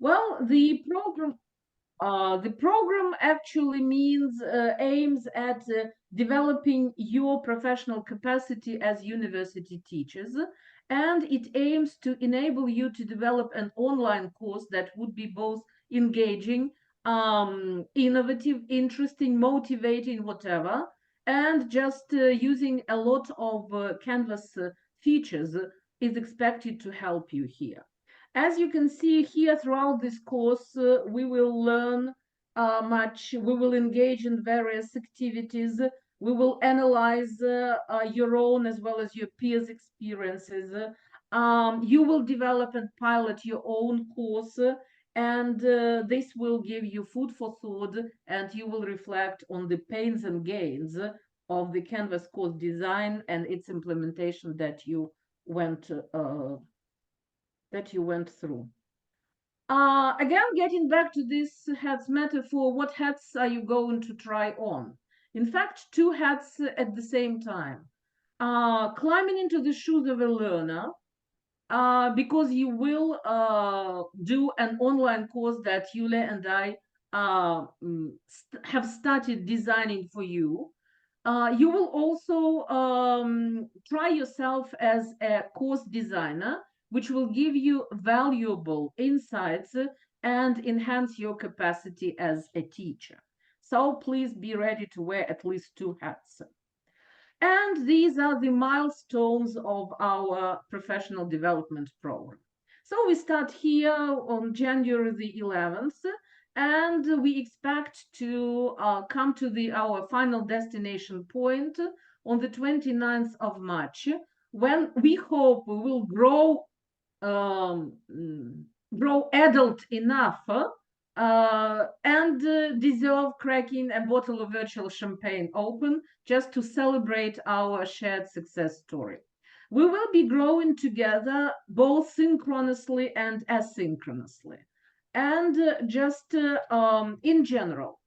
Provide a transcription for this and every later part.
Well, the program actually means aims at developing your professional capacity as university teachers, and it aims to enable you to develop an online course that would be both engaging, innovative, interesting, motivating, whatever, and just using a lot of Canvas features is expected to help you here. As you can see here throughout this course, we will learn we will engage in various activities, we will analyze your own as well as your peers' experiences. You will develop and pilot your own course, and this will give you food for thought, and you will reflect on the pains and gains of the Canvas course design and its implementation that you went through. Again, getting back to this hats metaphor, what hats are you going to try on? In fact, two hats at the same time. Climbing into the shoes of a learner, because you will do an online course that Yuliia and I have started designing for you. You will also try yourself as a course designer, which will give you valuable insights and enhance your capacity as a teacher. So please be ready to wear at least two hats. And these are the milestones of our professional development program. So we start here on January the 11th, and we expect to come to our final destination point on the 29th of March, when we hope we will grow adult enough and deserve cracking a bottle of virtual champagne open just to celebrate our shared success story. We will be growing together both synchronously and asynchronously. And just in general,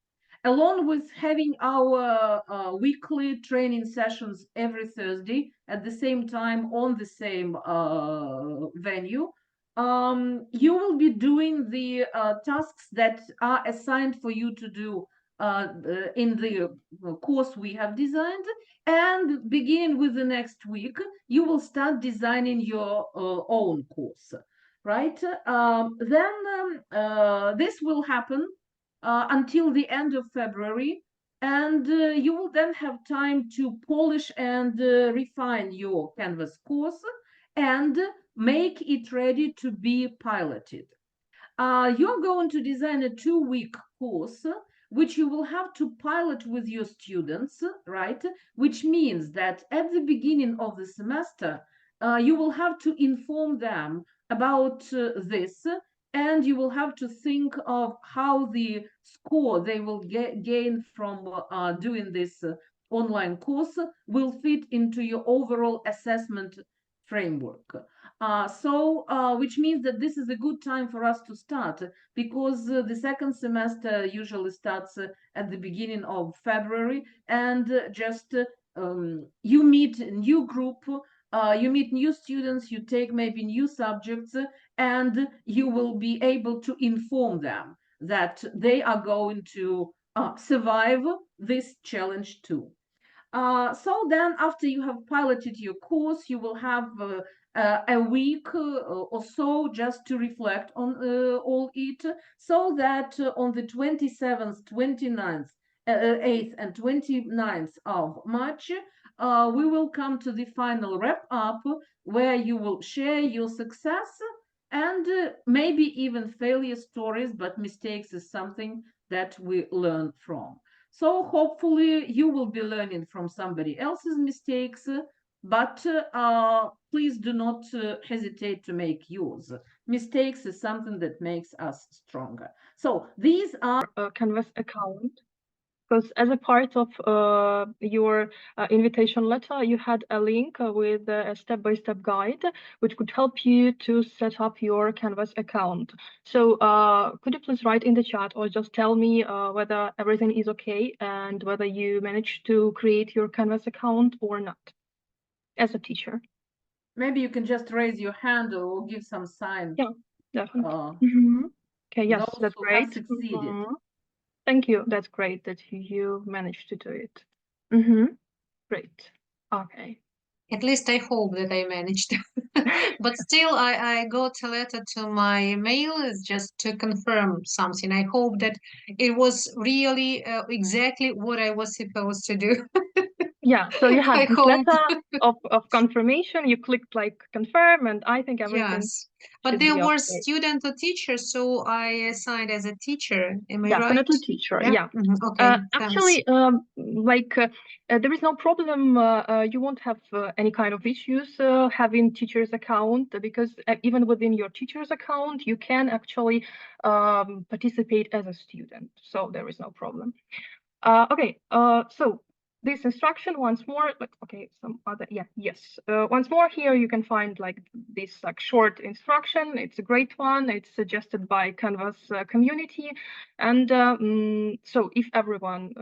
along with having our weekly training sessions every Thursday at the same time on the same venue, you will be doing the tasks that are assigned for you to do in the course we have designed, and beginning with the next week, you will start designing your own course, right? Then this will happen until the end of February, and you will then have time to polish and refine your Canvas course and make it ready to be piloted. You're going to design a 2-week course, which you will have to pilot with your students, right? Which means that at the beginning of the semester, you will have to inform them about this, and you will have to think of how the score they will gain from doing this online course will fit into your overall assessment framework. Which means that this is a good time for us to start, because the second semester usually starts at the beginning of February, and you meet a new group, you meet new students, you take maybe new subjects, and you will be able to inform them that they are going to survive this challenge too. So then, after you have piloted your course, you will have a week or so just to reflect on all it, so that on the 27th, 29th, 8th, and 29th of March, we will come to the final wrap up, where you will share your success and maybe even failure stories, but mistakes is something that we learn from. So hopefully you will be learning from somebody else's mistakes, but please do not hesitate to make yours. Mistakes is something that makes us stronger. So these are a Canvas account, because as a part of your invitation letter, you had a link with a step-by-step guide, which could help you to set up your Canvas account. So could you please write in the chat, or just tell me whether everything is okay and whether you managed to create your Canvas account or not, as a teacher? Maybe you can just raise your hand or give some sign. Yeah, definitely. Okay, yes, those that's who have great. succeeded. Thank you. That's great that you managed to do it. Great. Okay. At least I hope that I managed. But still, I got a letter to my mail just to confirm something. I hope that it was really exactly what I was supposed to do. Yeah, so you I have this hope. letter of confirmation. You clicked like confirm, and I think everything Yes. But should there be were okay. student or teacher, so I assigned as a teacher. Am I right? Definitely teacher. Yeah. Yeah. Okay. Thanks. Actually, there is no problem. You won't have any kind of issues having teacher's account because even within your teacher's account, you can actually participate as a student. So there is no problem. Okay, so this instruction once more, like, okay, some other, yeah, yes. Once more here, you can find like this like short instruction. It's a great one. It's suggested by Canvas community. And so if everyone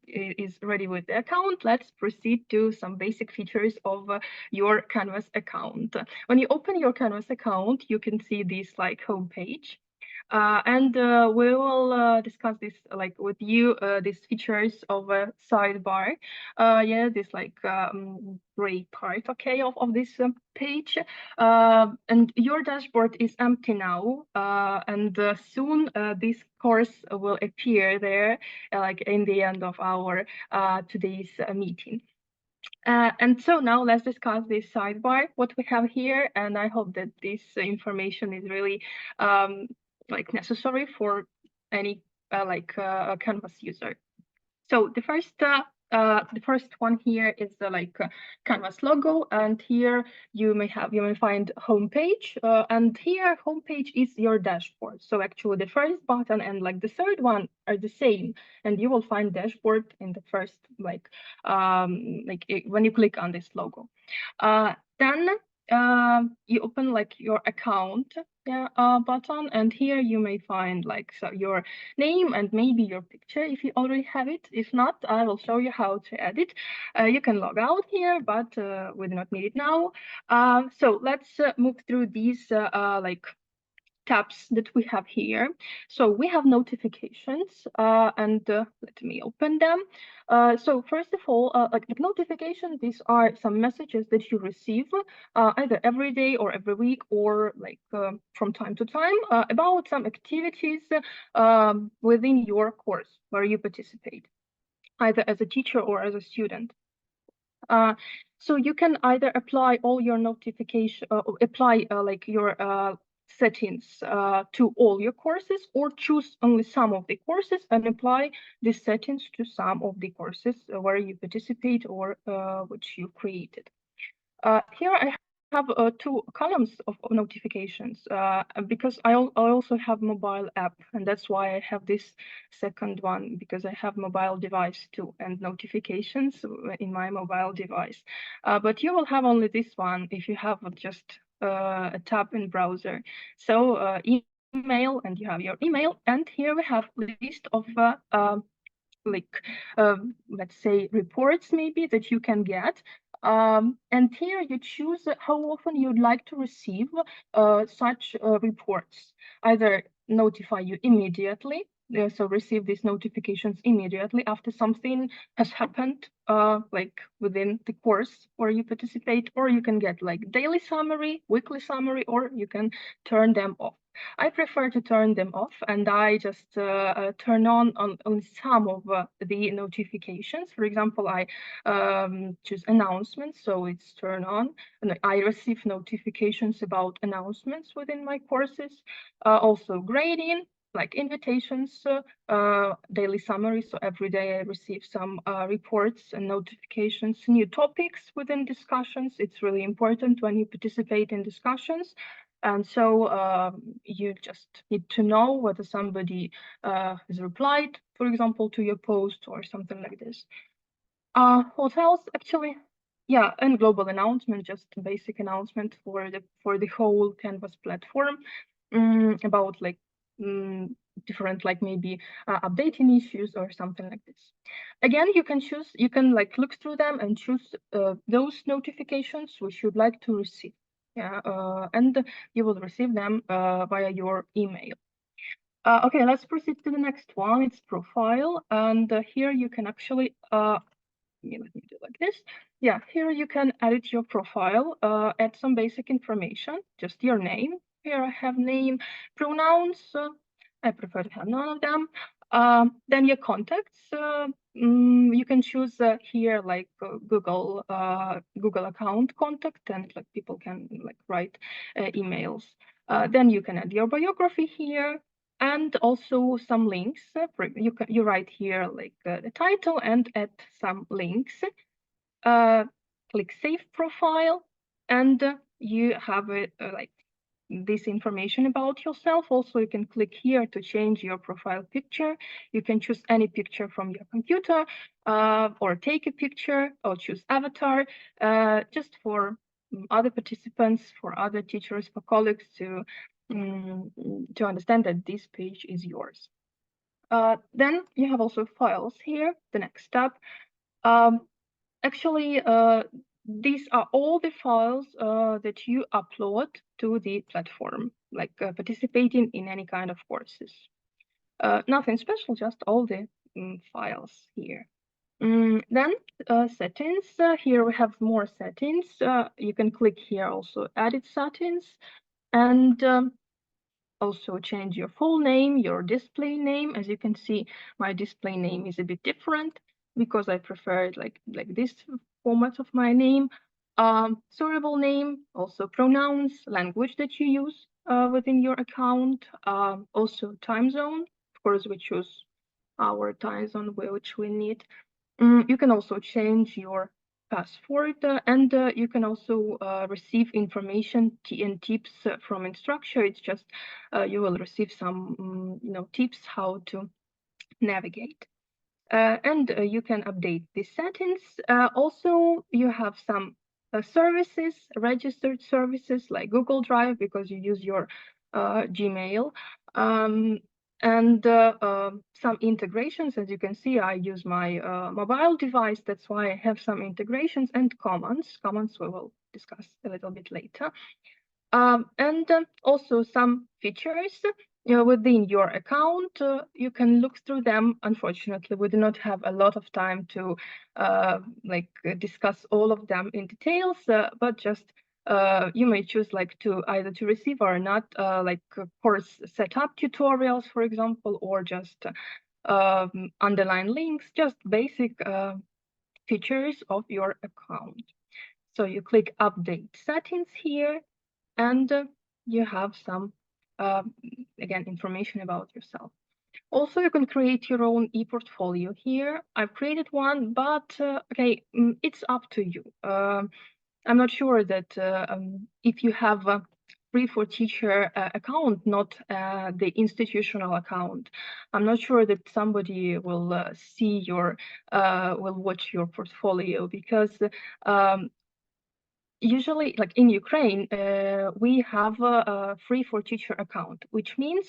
is ready with the account, let's proceed to some basic features of your Canvas account. When you open your Canvas account, you can see this like home page. And we will discuss this like with you these features of a sidebar. Yeah, this like gray part, okay, of this page. And your dashboard is empty now, and soon this course will appear there, like in the end of our today's meeting. And so now let's discuss this sidebar, what we have here, and I hope that this information is really like necessary for any Canvas user. So the first one here is the Canvas logo, and here you may find homepage, and here homepage is your dashboard. So actually the first button and like the third one are the same, and you will find dashboard in the first when you click on this logo. Then you open like your account button, and here you may find like your name and maybe your picture if you already have it. If not, I will show you how to edit. You can log out here, but we do not need it now. So let's move through these tabs that we have here. So we have notifications, and let me open them. So first of all, like notifications, these are some messages that you receive either every day or every week or like from time to time about some activities within your course where you participate, either as a teacher or as a student. So you can either apply all your notification, apply like your settings to all your courses, or choose only some of the courses and apply the settings to some of the courses where you participate or which you created. Here I have two columns of notifications because I also have mobile app, and that's why I have this second one, because I have mobile device too and notifications in my mobile device. But you will have only this one if you have just a tab in browser. So email, and you have your email, and here we have list of let's say reports maybe that you can get. And here you choose how often you'd like to receive such reports. Either notify you immediately, so receive these notifications immediately after something has happened, like within the course where you participate, or you can get like daily summary, weekly summary, or you can turn them off. I prefer to turn them off, and I just turn on some of the notifications. For example, I choose announcements, so it's turned on, and I receive notifications about announcements within my courses. Also grading, like invitations, daily summary. So every day I receive some reports and notifications, new topics within discussions. It's really important when you participate in discussions. And so you just need to know whether somebody has replied, for example, to your post or something like this. What else? Actually, yeah, and global announcement, just a basic announcement for the whole Canvas platform about like different like maybe updating issues or something like this. Again, you can like look through them and choose those notifications which you'd like to receive. Yeah, and you will receive them via your email. Okay, let's proceed to the next one. It's profile, and here you can actually let me do like this. Yeah, here you can edit your profile, add some basic information, just your name. Here I have name, pronouns. I prefer to have none of them. Then your contacts. You can choose here like Google account contact, and like people can like write emails. Then you can add your biography here, and also some links. You write here like the title and add some links. Click Save Profile, and you have like this information about yourself. Also, you can click here to change your profile picture. You can choose any picture from your computer, or take a picture, or choose avatar, just for other participants, for other teachers, for colleagues to understand that this page is yours. Then you have also files here, the next step. Actually, these are all the files that you upload to the platform, like participating in any kind of courses. Nothing special, just all the files here. Then settings. Here we have more settings. You can click here also edit settings, and also change your full name, your display name. As you can see, my display name is a bit different because I prefer it like this format of my name. Sortable name, also pronouns, language that you use within your account, also time zone. Of course, we choose our time zone which we need. You can also change your password, and you can also receive information and tips from instructor. It's just you will receive some tips how to navigate, and you can update the settings. Also, you have some services, registered services like Google Drive because you use your Gmail. And some integrations. As you can see, I use my mobile device. That's why I have some integrations and commands. Commands we will discuss a little bit later. And also some features within your account. You can look through them. Unfortunately, we do not have a lot of time to discuss all of them in details, but just you may choose like to either to receive or not, course setup tutorials, for example, or just underline links, just basic features of your account. So you click update settings here, and you have some again information about yourself. Also, you can create your own e-portfolio here. I've created one, but okay, it's up to you. I'm not sure that if you have a Free4Teacher account, not the institutional account, I'm not sure that somebody will see your, will watch your portfolio, because usually, like in Ukraine, we have a Free4Teacher account, which means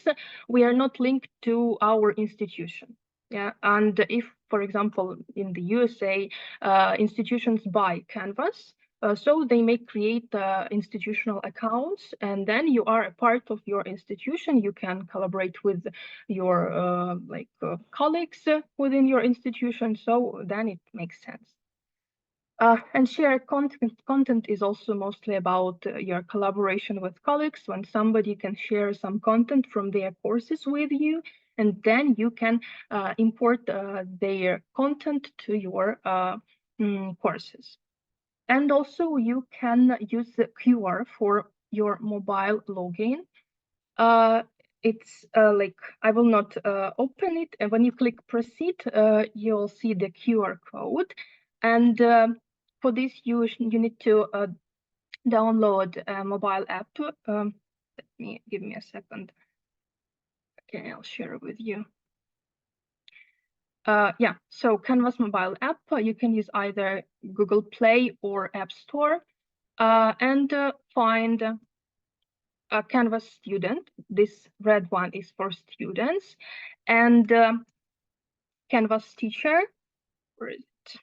we are not linked to our institution. Yeah, and if, for example, in the USA, institutions buy Canvas, so they may create institutional accounts, and then you are a part of your institution. You can collaborate with your colleagues within your institution. So then it makes sense. And shared content is also mostly about your collaboration with colleagues, when somebody can share some content from their courses with you, and then you can import their content to your courses. And also you can use the QR for your mobile login. It's like, I will not open it, and when you click proceed, you'll see the QR code. And for this, you need to download a mobile app. Give me a second. Okay, I'll share it with you. Yeah, so Canvas mobile app, you can use either Google Play or App Store, and find a Canvas student. This red one is for students, and Canvas teacher. Where is it?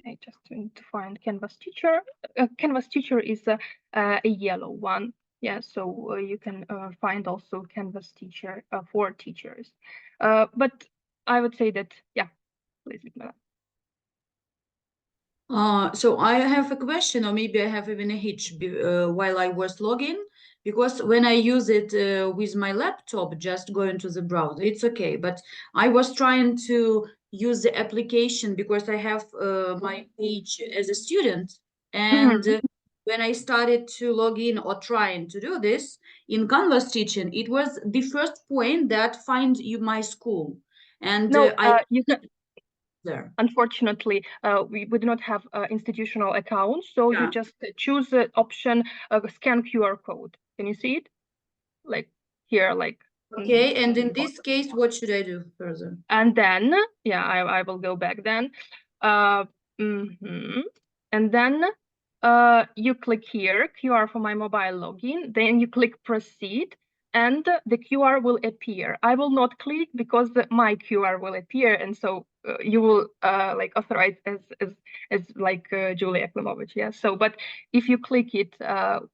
I just need to find Canvas teacher. Canvas teacher is a yellow one. Yeah, so you can find also Canvas teacher for teachers. But I would say that, yeah, please, Lyudmyla. So I have a question, or maybe I have even a hitch while I was logging, because when I use it with my laptop, just going to the browser, it's okay. But I was trying to use the application because I have my page as a student, and when I started to log in or trying to do this in Canvas teaching, it was the first point that find you my school, and No, I you can. there. Unfortunately, we do not have institutional accounts, so you Yeah. just choose the option scan QR code. Can you see it? Like here, like. Okay, and in this case, what should I do further? And then, yeah, I will go back then. Mhm. And then you click here, QR for my mobile login. Then you click proceed, and the QR will appear. I will not click because my QR will appear, and so you will like authorize as like Yuliia Klymovych. Yeah. So, but if you click it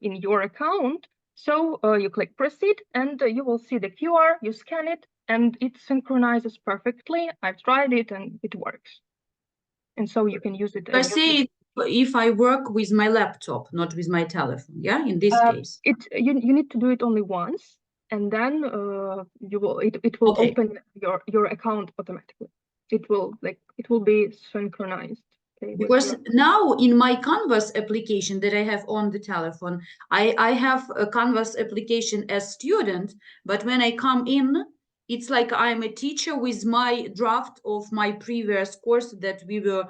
in your account, so you click proceed, and you will see the QR. You scan it, and it synchronizes perfectly. I've tried it, and it works. And so you can use it. I see if I work with my laptop, not with my telephone. Yeah, in this case. You need to do it only once, and then it will Okay. open your account automatically. It will be synchronized. Okay, Because now in my Canvas application that I have on the telephone, I have a Canvas application as student, but when I come in, it's like I'm a teacher with my draft of my previous course that we were,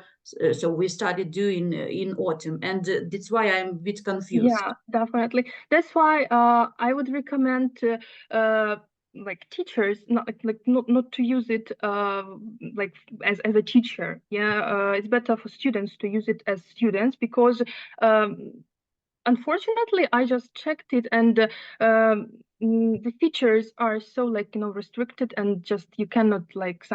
so we started doing in autumn, and that's why I'm a bit confused. Yeah, definitely. That's why I would recommend like teachers not to use it like as a teacher. Yeah, it's better for students to use it as students because unfortunately I just checked it, and the features are so restricted, and just you cannot like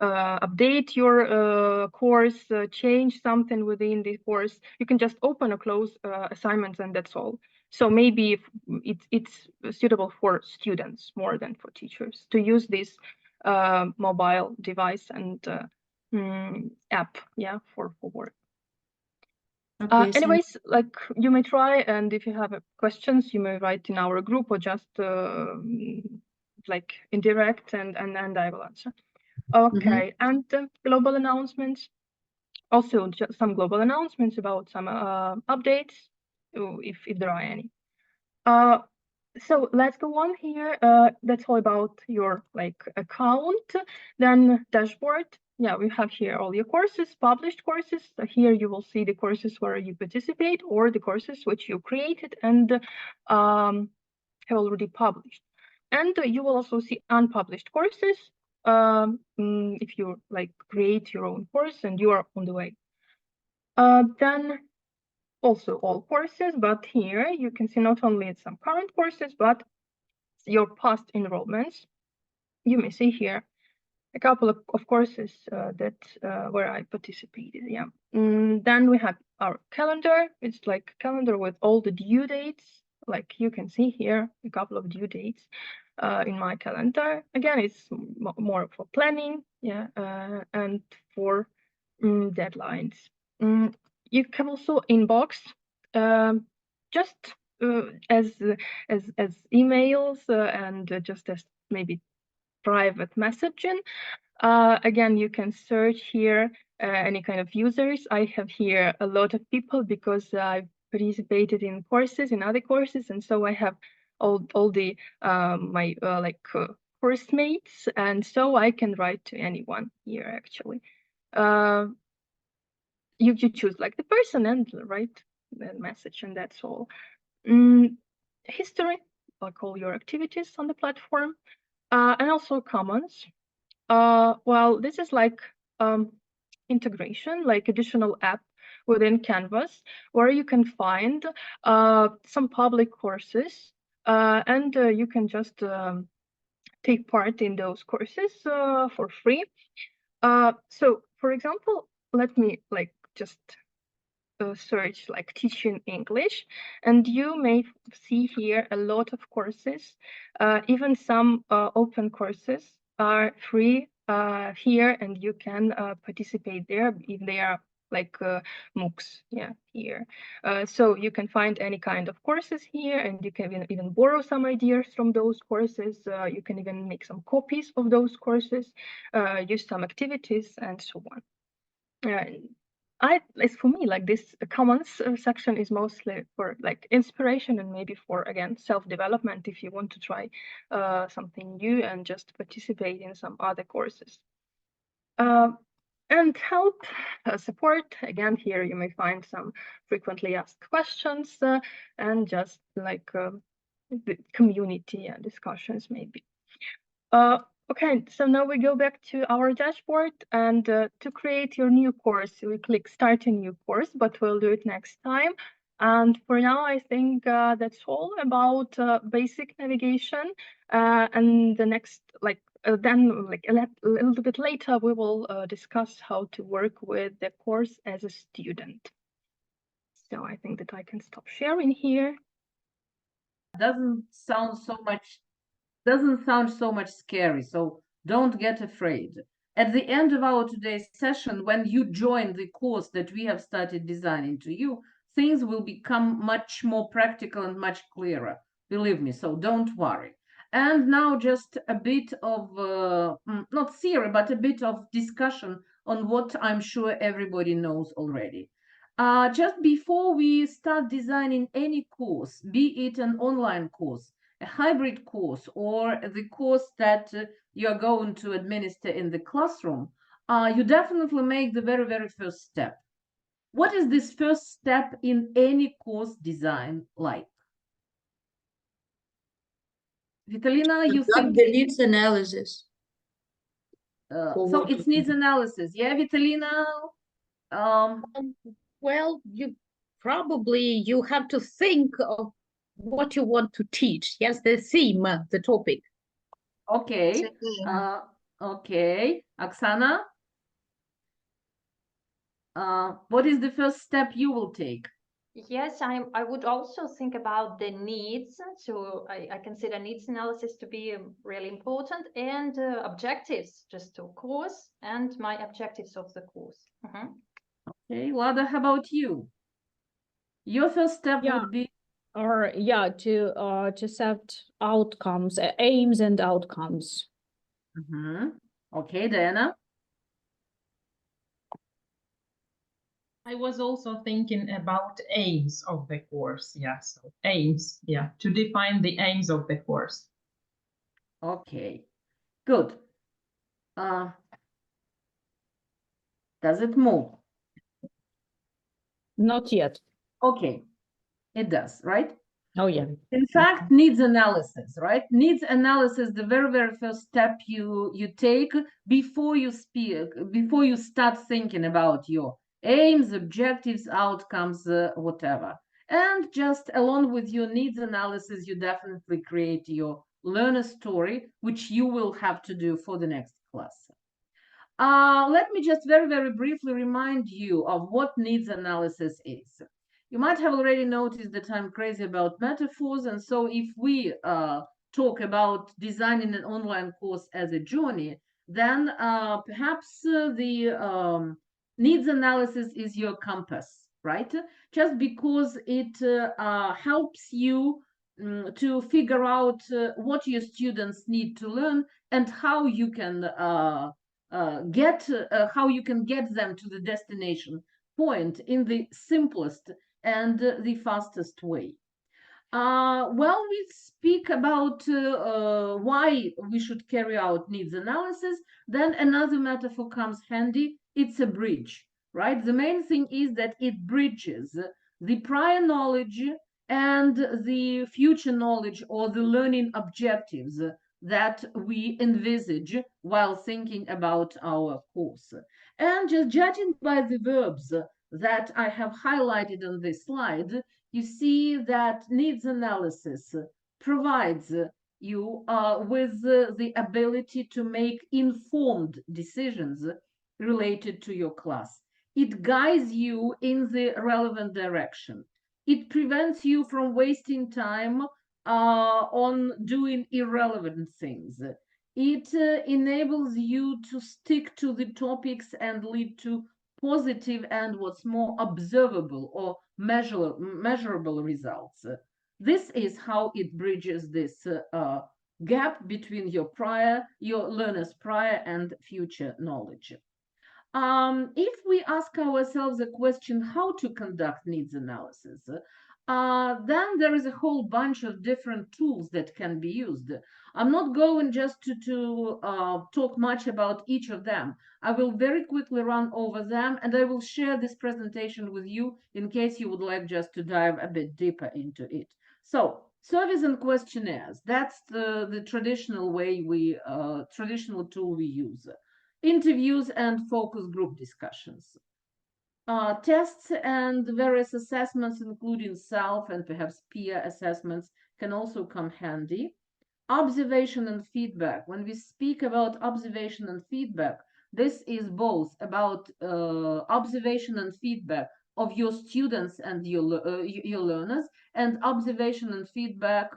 update your course, change something within the course. You can just open or close assignments, and that's all. So maybe if it's suitable for students more than for teachers to use this mobile device and app, yeah, for work. Okay, Anyways, like you may try, and if you have questions, you may write in our group or just like in direct, and I will answer. Okay, and global announcements. Also, just some global announcements about some updates, if there are any. So let's go on here. That's all about your like account. Then dashboard. Yeah, we have here all your courses, published courses. So here you will see the courses where you participate or the courses which you created and have already published. And you will also see unpublished courses if you like create your own course and you are on the way. Then also all courses, but here you can see not only some current courses, but your past enrollments. You may see here a couple of courses that where I participated. Yeah. Then we have our calendar. It's like a calendar with all the due dates. Like you can see here a couple of due dates in my calendar. Again, it's more for planning, yeah, and for deadlines. You can also inbox just as emails and just as maybe private messaging. Again, you can search here any kind of users. I have here a lot of people because I've participated in courses, in other courses, and so I have all the my course mates, and so I can write to anyone here actually. You choose like the person and write the message, and that's all. History, like all your activities on the platform, and also comments. Well, this is like integration, like additional app within Canvas, where you can find some public courses, and you can just take part in those courses for free. So, for example, let me like just search like teaching English, and you may see here a lot of courses. Even some open courses are free here, and you can participate there if they are like MOOCs, yeah, here. So you can find any kind of courses here, and you can even borrow some ideas from those courses. You can even make some copies of those courses, use some activities, and so on. As for me, like this Commons section is mostly for like inspiration and maybe for, again, self-development if you want to try something new and just participate in some other courses. And help, support, again, here you may find some frequently asked questions and just like the community discussions maybe. Okay, so now we go back to our dashboard, and to create your new course, we click Start a New Course, but we'll do it next time. And for now, I think that's all about basic navigation. And the next, like, then like a little bit later, we will discuss how to work with the course as a student. So I think that I can stop sharing here. Doesn't sound so much scary, so don't get afraid. At the end of our today's session, when you join the course that we have started designing to you, things will become much more practical and much clearer, believe me, so don't worry. And now just a bit of not theory, but a bit of discussion on what I'm sure everybody knows already. Just before we start designing any course, be it an online course, a hybrid course, or the course that you're going to administer in the classroom, you definitely make the very, very first step. What is this first step in any course design like? Vitalina, you think the needs analysis. so it's needs analysis, yeah, Vitalina? Well, you probably you have to think of what you want to teach. Yes, the theme, the topic. Okay. Okay. Oksana? What is the first step you will take? Yes, I would also think about the needs. So I consider needs analysis to be really important, and objectives, just of course, and my objectives of the course. Okay, Lada, how about you? Your first step would be to set outcomes, aims and outcomes. Okay, Diana. I was also thinking about aims of the course. Yeah, so aims, yeah, to define the aims of the course. Okay, good. Does it move? Not yet. Okay, it does, right? Oh, yeah. In fact, needs analysis, right? Needs analysis, the very, very first step you take before you speak, before you start thinking about your aims, objectives, outcomes, whatever. And just along with your needs analysis, you definitely create your learner story, which you will have to do for the next class. Let me just very, very briefly remind you of what needs analysis is. You might have already noticed that I'm crazy about metaphors, and so if we talk about designing an online course as a journey, then perhaps the needs analysis is your compass, right? Just because it helps you to figure out what your students need to learn and how you can how you can get them to the destination point in the simplest and the fastest way. Well, we speak about why we should carry out needs analysis, then another metaphor comes handy. It's a bridge, right? The main thing is that it bridges the prior knowledge and the future knowledge or the learning objectives that we envisage while thinking about our course. And just judging by the verbs that I have highlighted on this slide, you see that needs analysis provides you with the ability to make informed decisions related to your class. It guides you in the relevant direction. It prevents you from wasting time on doing irrelevant things. It enables you to stick to the topics and lead to positive and what's more observable or measurable results. This is how it bridges this gap between your learner's prior and future knowledge. If we ask ourselves a question how to conduct needs analysis, then there is a whole bunch of different tools that can be used. I'm not going just to talk much about each of them. I will very quickly run over them, and I will share this presentation with you in case you would like just to dive a bit deeper into it. So, surveys and questionnaires, that's the traditional way traditional tool we use. Interviews and focus group discussions. Tests and various assessments, including self and perhaps peer assessments, can also come handy. Observation and feedback. When we speak about observation and feedback, this is both about observation and feedback of your students and your learners, and observation and feedback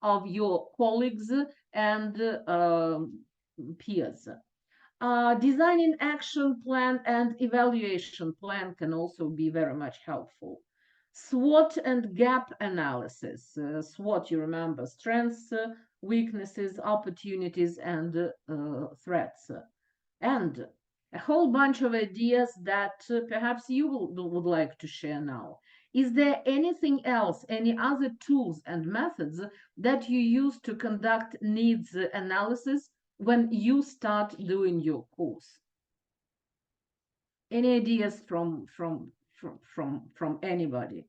of your colleagues and peers. Designing action plan and evaluation plan can also be very much helpful. SWOT and gap analysis. SWOT, you remember, strengths, weaknesses, opportunities, and threats. And a whole bunch of ideas that perhaps you would like to share now. Is there anything else, any other tools and methods that you use to conduct needs analysis when you start doing your course? Any ideas from anybody?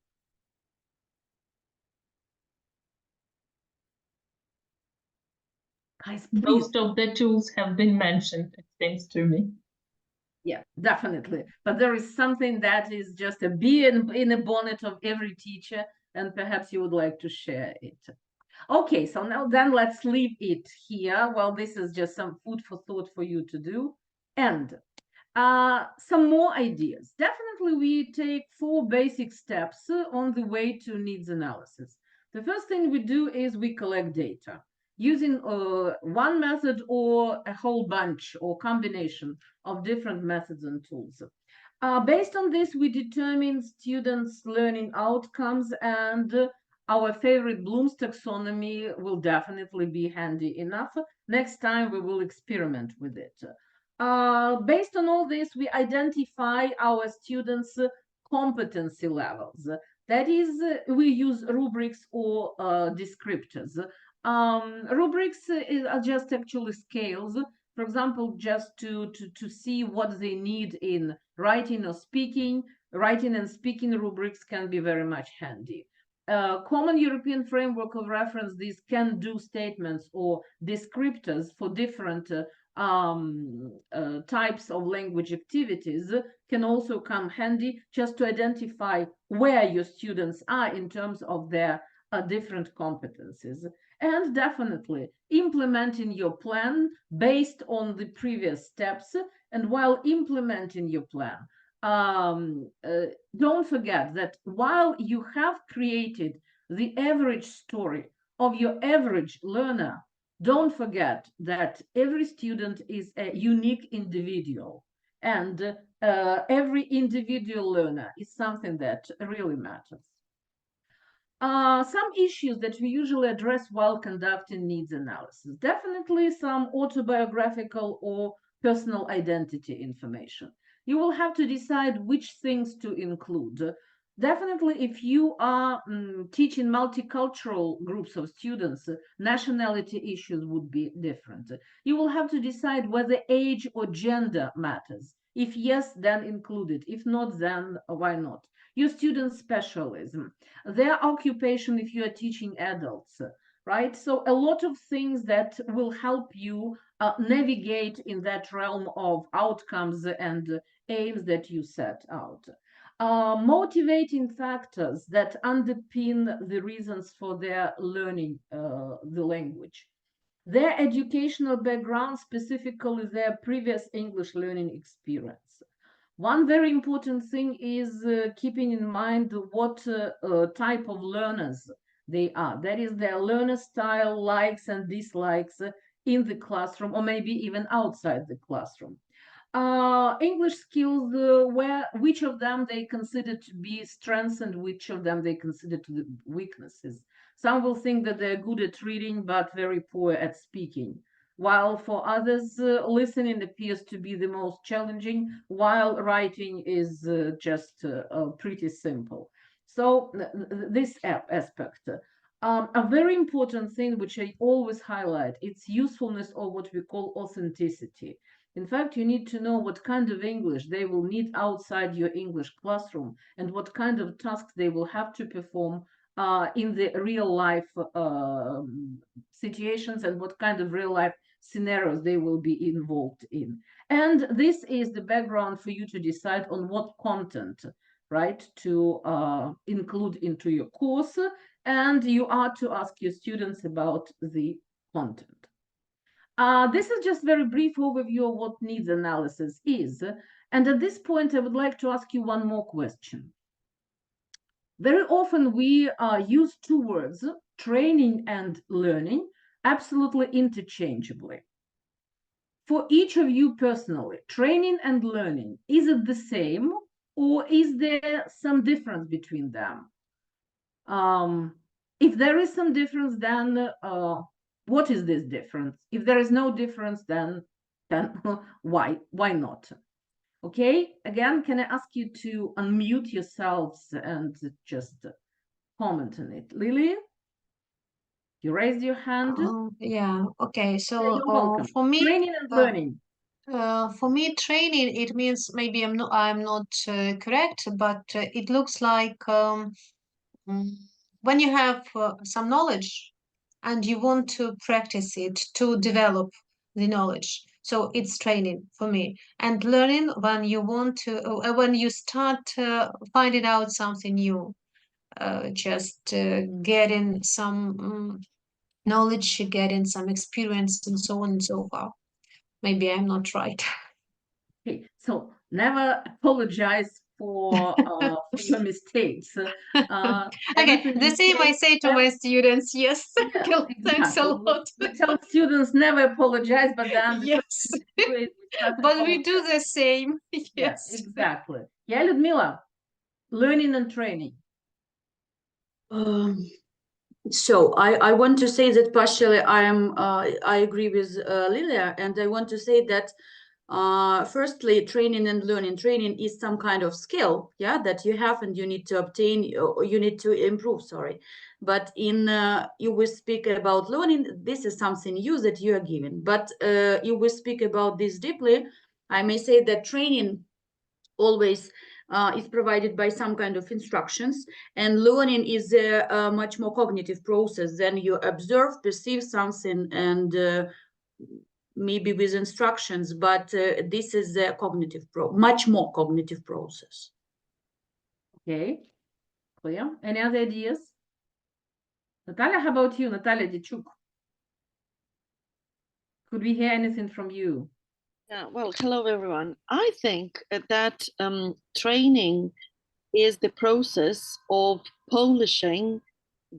Guys, please. Most of the tools have been mentioned, it seems to me. Yeah, definitely. But there is something that is just a bee in a bonnet of every teacher, and perhaps you would like to share it. Okay, so now then let's leave it here. Well, this is just some food for thought for you to do. And some more ideas. Definitely we take 4 basic steps on the way to needs analysis. The first thing we do is we collect data using one method or a whole bunch or combination of different methods and tools. Based on this, we determine students' learning outcomes, and our favorite Bloom's taxonomy will definitely be handy enough. Next time we will experiment with it. Based on all this, we identify our students' competency levels. That is, we use rubrics or descriptors. Rubrics are just actually scales. For example, just to see what they need in writing or speaking. Writing and speaking rubrics can be very much handy. Common European framework of reference, these can-do statements or descriptors for different types of language activities can also come handy just to identify where your students are in terms of their different competencies. And definitely implementing your plan based on the previous steps. And while implementing your plan, don't forget that while you have created the average story of your average learner, don't forget that every student is a unique individual, and every individual learner is something that really matters. Some issues that we usually address while conducting needs analysis. Definitely some autobiographical or personal identity information. You will have to decide which things to include. Definitely, if you are teaching multicultural groups of students, nationality issues would be different. You will have to decide whether age or gender matters. If yes, then include it. If not, then why not? Your student specialism, their occupation if you are teaching adults, right? So a lot of things that will help you navigate in that realm of outcomes and aims that you set out. Motivating factors that underpin the reasons for their learning the language. Their educational background, specifically their previous English learning experience. One very important thing is keeping in mind what type of learners they are. That is their learner style, likes and dislikes in the classroom, or maybe even outside the classroom. English skills, which of them they consider to be strengths and which of them they consider to be weaknesses. Some will think that they're good at reading but very poor at speaking, while for others, listening appears to be the most challenging, while writing is just pretty simple. So this aspect. A very important thing which I always highlight, it's usefulness, or what we call authenticity. In fact, you need to know what kind of English they will need outside your English classroom and what kind of tasks they will have to perform in the real life situations, and what kind of real life scenarios they will be involved in. And this is the background for you to decide on what content, right, to include into your course, and you are to ask your students about the content. This is just very brief overview of what needs analysis is. And at this point, I would like to ask you one more question. Very often we use two words, training and learning, absolutely interchangeably. For each of you personally, training and learning, is it the same, or is there some difference between them? If there is some difference, then what is this difference? If there is no difference, then why not? Okay, again, can I ask you to unmute yourselves and just comment on it? Lily, you raised your hand. Yeah, okay. Yeah, So you're welcome. for me, Training and learning. training, it means, maybe I'm not correct, but it looks like when you have some knowledge and you want to practice it to develop the knowledge. So it's training for me. And learning, when you want to, when you start finding out something new, just getting some knowledge, getting some experience, and so on and so forth. Maybe I'm not right. Okay, so never apologize for your mistakes. Okay, the same I say to my students. Yes, Yeah, thanks a exactly. lot. We tell students never apologize, but then the Yes, first thing we do is we start but we do apologizing. the same. Yeah, Yes. exactly. Yeah, Lyudmyla, learning and training. So I want to say that partially I agree with Lilia, and I want to say that firstly, training and learning. Training is some kind of skill, yeah, that you have and you need to obtain, or you need to improve. Sorry, but in you will speak about learning. This is something new that you are given. But you will speak about this deeply. I may say that training always is provided by some kind of instructions, and learning is a much more cognitive process. Then you observe, perceive something, and maybe with instructions, but this is a much more cognitive process. Okay, clear. Any other ideas? Natalia, how about you, Natalia Dichuk? Could we hear anything from you? Yeah, well, hello everyone. I think that training is the process of polishing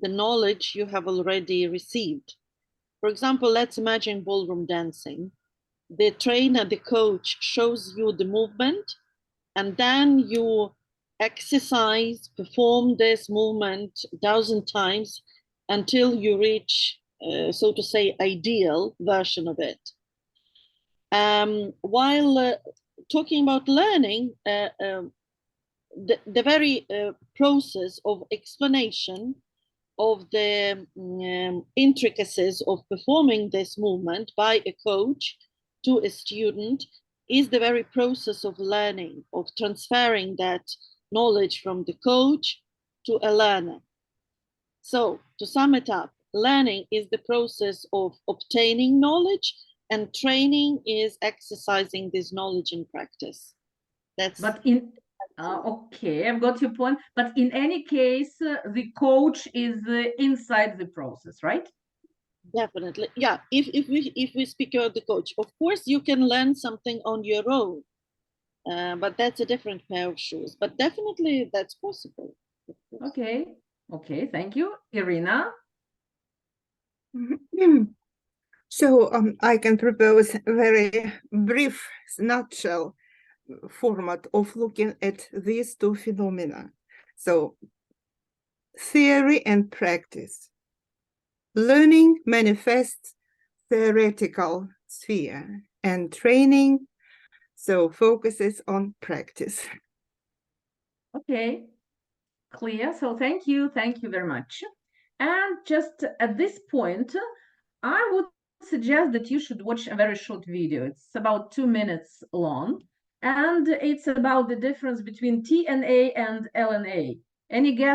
the knowledge you have already received. For example, let's imagine ballroom dancing. The trainer, the coach, shows you the movement, and then you exercise, perform this movement 1,000 times until you reach, so to say, ideal version of it. While talking about learning, the very process of explanation of the intricacies of performing this movement by a coach to a student is the very process of learning, of transferring that knowledge from the coach to a learner. So to sum it up, learning is the process of obtaining knowledge, and training is exercising this knowledge in practice. That's. But in okay, I've got your point. But in any case, the coach is inside the process, right? Definitely, yeah. If we speak about the coach, of course you can learn something on your own, But that's a different pair of shoes. But definitely that's possible. Okay. Okay, thank you. Irina? So I can propose a very brief nutshell format of looking at these two phenomena. So theory and practice. Learning manifests theoretical sphere, and training so focuses on practice. Okay, clear. So thank you very much. And just at this point, I would suggest that you should watch a very short video. It's about 2 minutes long, and it's about the difference between TNA and LNA. Any guess